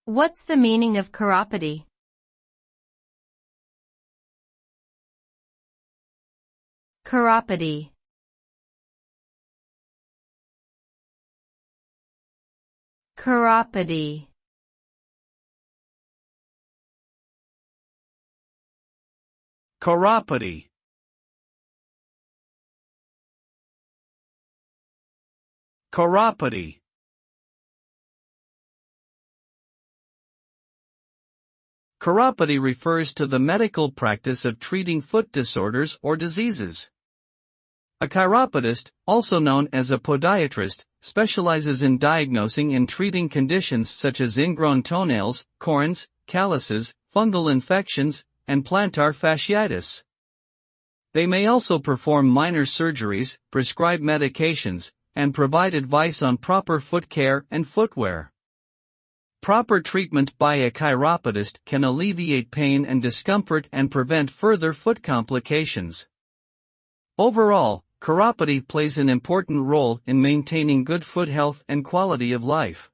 What's the meaning of chiropody? Chiropody. Chiropody. Chiropody. Chiropody. Chiropody refers to the medical practice of treating foot disorders or diseases. A chiropodist, also known as a podiatrist, specializes in diagnosing and treating conditions such as ingrown toenails, corns, calluses, fungal infections, and plantar fasciitis. They may also perform minor surgeries, prescribe medications, and provide advice on proper foot care and footwear. Proper treatment by a chiropodist can alleviate pain and discomfort and prevent further foot complications. Overall, chiropody plays an important role in maintaining good foot health and quality of life.